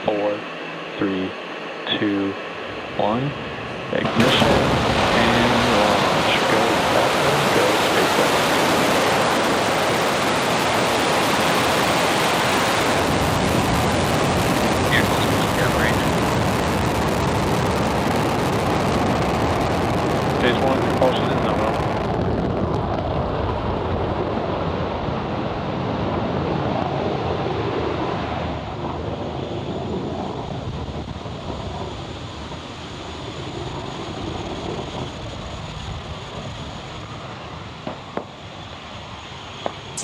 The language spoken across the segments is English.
4, 3, 2, 1. Ignition and launch. Go Falcon, go SpaceX. Vehicles moving down range. Phase 1 propulsion is nominal.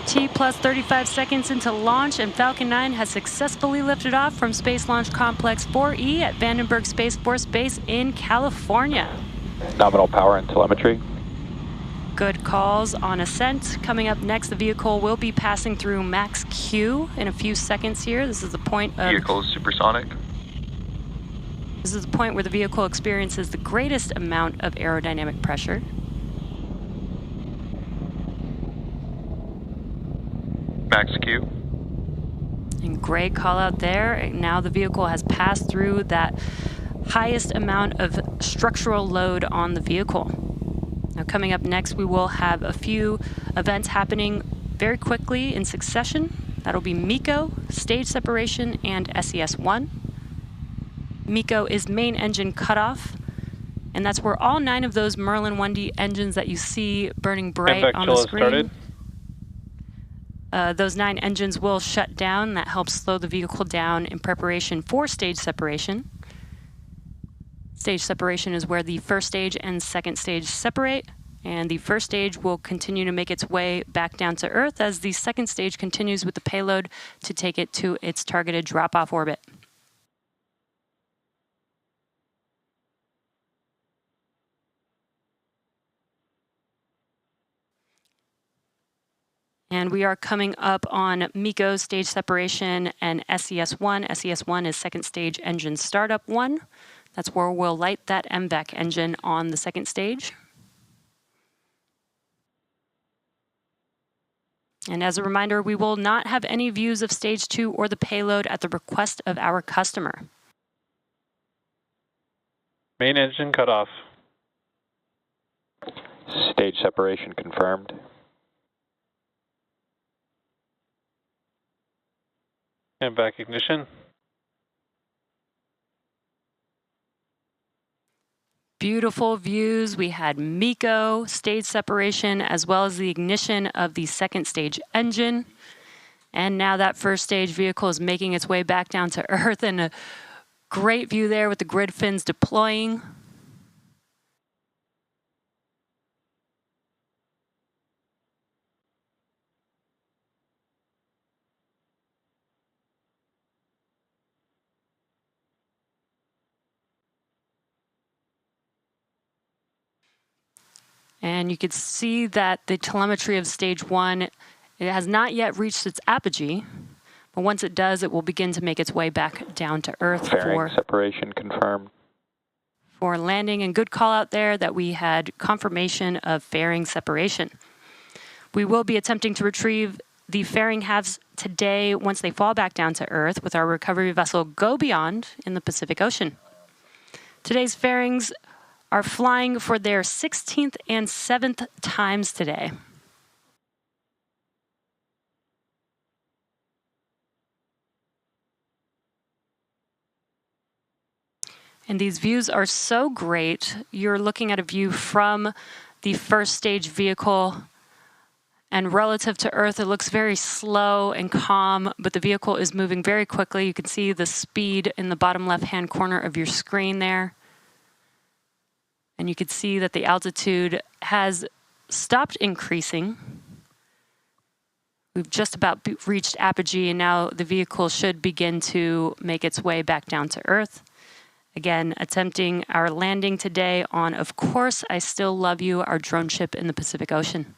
T plus 35 seconds into launch, and Falcon 9 has successfully lifted off from Space Launch Complex 4E at Vandenberg Space Force Base in California. Nominal power and telemetry. Good calls on ascent. Coming up next, the vehicle will be passing through max Q in a few seconds here. This is the point of... Vehicle is supersonic. This is the point where the vehicle experiences the greatest amount of aerodynamic pressure. Max Q. And great call out there. Now the vehicle has passed through that highest amount of structural load on the vehicle. Now coming up next, we will have a few events happening very quickly in succession. That'll be MECO, stage separation, and SES-1. MECO is main engine cutoff, and that's where all 9 of those Merlin 1D engines that you see burning bright on the screen. Those 9 engines will shut down. That helps slow the vehicle down in preparation for stage separation. Stage separation is where the first stage and second stage separate, and the first stage will continue to make its way back down to Earth as the second stage continues with the payload to take it to its targeted drop-off orbit. And we are coming up on MECO stage separation and SES-1. SES-1 is second stage engine startup 1. That's where we'll light that MVAC engine on the second stage. And as a reminder, we will not have any views of stage 2 or the payload at the request of our customer. Main engine cut off. Stage separation confirmed. And back ignition. Beautiful views. We had MECO, stage separation, as well as the ignition of the second stage engine. And now that first stage vehicle is making its way back down to Earth, and a great view there with the grid fins deploying. And you could see that the telemetry of stage 1, it has not yet reached its apogee, but once it does, it will begin to make its way back down to Earth Fairing separation confirmed. For landing. And good call out there that we had confirmation of fairing separation. We will be attempting to retrieve the fairing halves today once they fall back down to Earth with our recovery vessel Go Beyond in the Pacific Ocean. Today's fairings are flying for their 16th and 7th times today. And these views are so great. You're looking at a view from the first stage vehicle, and relative to Earth, it looks very slow and calm, but the vehicle is moving very quickly. You can see the speed in the bottom left-hand corner of your screen there. And you can see that the altitude has stopped increasing. We've just about reached apogee, and now the vehicle should begin to make its way back down to Earth. Again, attempting our landing today on, of course, I Still Love You, our drone ship in the Pacific Ocean.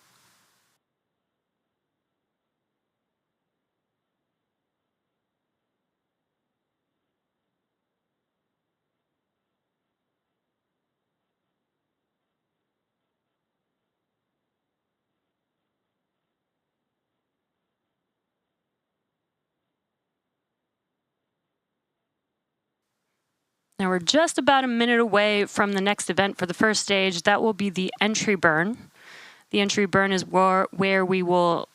Now we're just about a minute away from the next event for the first stage. That will be the entry burn. The entry burn is where we will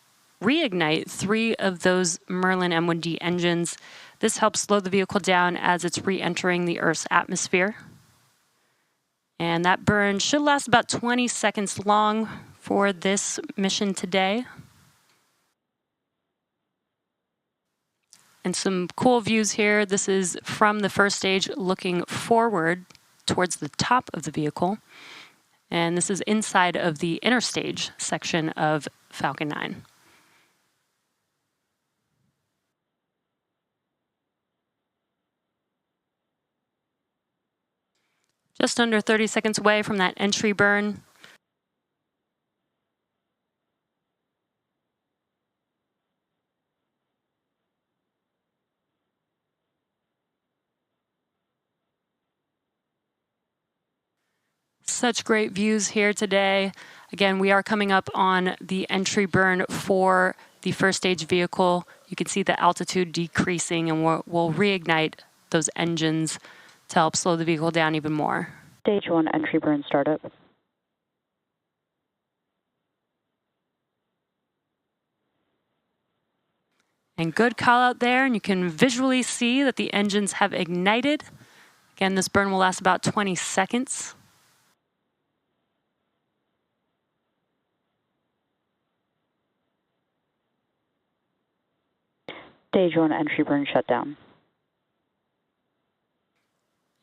reignite 3 of those Merlin M1D engines. This helps slow the vehicle down as it's re-entering the Earth's atmosphere. And that burn should last about 20 seconds long for this mission today. And some cool views here. This is from the first stage looking forward towards the top of the vehicle. And this is inside of the inner stage section of Falcon 9. Just under 30 seconds away from that entry burn. Such great views here today. Again, we are coming up on the entry burn for the first stage vehicle. You can see the altitude decreasing, and we'll reignite those engines to help slow the vehicle down even more. Stage 1 entry burn startup. And good call out there, and you can visually see that the engines have ignited. Again, this burn will last about 20 seconds. Stage 1 entry burn shutdown.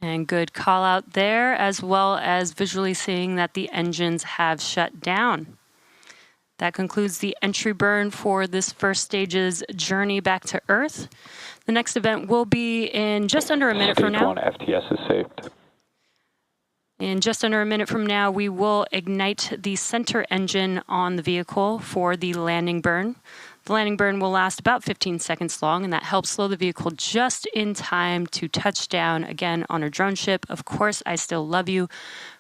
And good call out there, as well as visually seeing that the engines have shut down. That concludes the entry burn for this first stage's journey back to Earth. The next event will be in just under a minute from now. Stage 1 FTS is saved. In just under a minute from now, we will ignite the center engine on the vehicle for the landing burn. The landing burn will last about 15 seconds long, and that helps slow the vehicle just in time to touch down again on our drone ship. Of course, I Still Love You,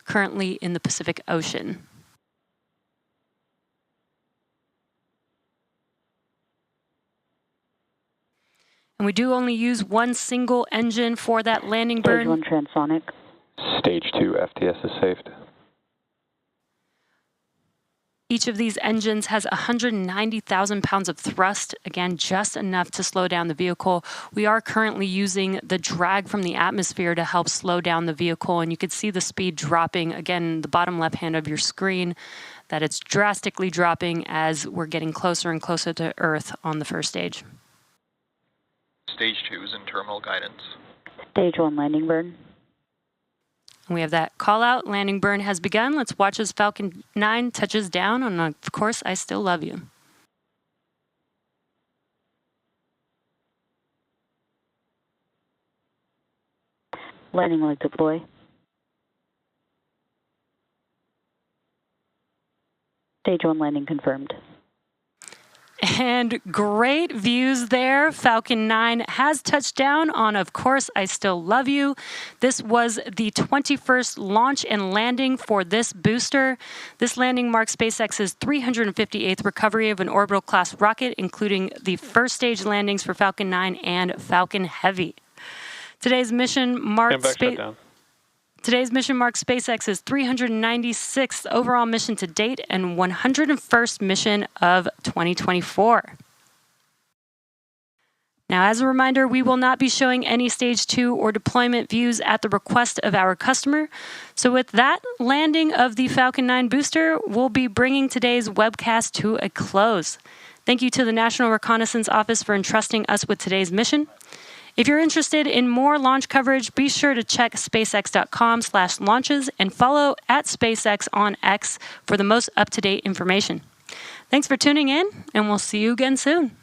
currently in the Pacific Ocean. And we do only use one single engine for that landing burn. Stage 1 transonic. Stage 2 FTS is saved. Each of these engines has 190,000 pounds of thrust, again, just enough to slow down the vehicle. We are currently using the drag from the atmosphere to help slow down the vehicle, and you can see the speed dropping, again, the bottom left hand of your screen, that it's drastically dropping as we're getting closer and closer to Earth on the first stage. Stage 2 is in terminal guidance. Stage 1 landing burn. And we have that call out. Landing burn has begun. Let's watch as Falcon 9 touches down on, of course, I Still Love You. Landing leg deploy. Stage 1 landing confirmed. And great views there. Falcon 9 has touched down on, of course, I Still Love You. This was the 21st launch and landing for this booster. This landing marks SpaceX's 358th recovery of an orbital class rocket, including the first stage landings for Falcon 9 and Falcon Heavy. Today's mission marks SpaceX's 396th overall mission to date and 101st mission of 2024. Now, as a reminder, we will not be showing any Stage 2 or deployment views at the request of our customer. So with that landing of the Falcon 9 booster, we'll be bringing today's webcast to a close. Thank you to the National Reconnaissance Office for entrusting us with today's mission. If you're interested in more launch coverage, be sure to check spacex.com/launches and follow @SpaceX on X for the most up-to-date information. Thanks for tuning in, and we'll see you again soon.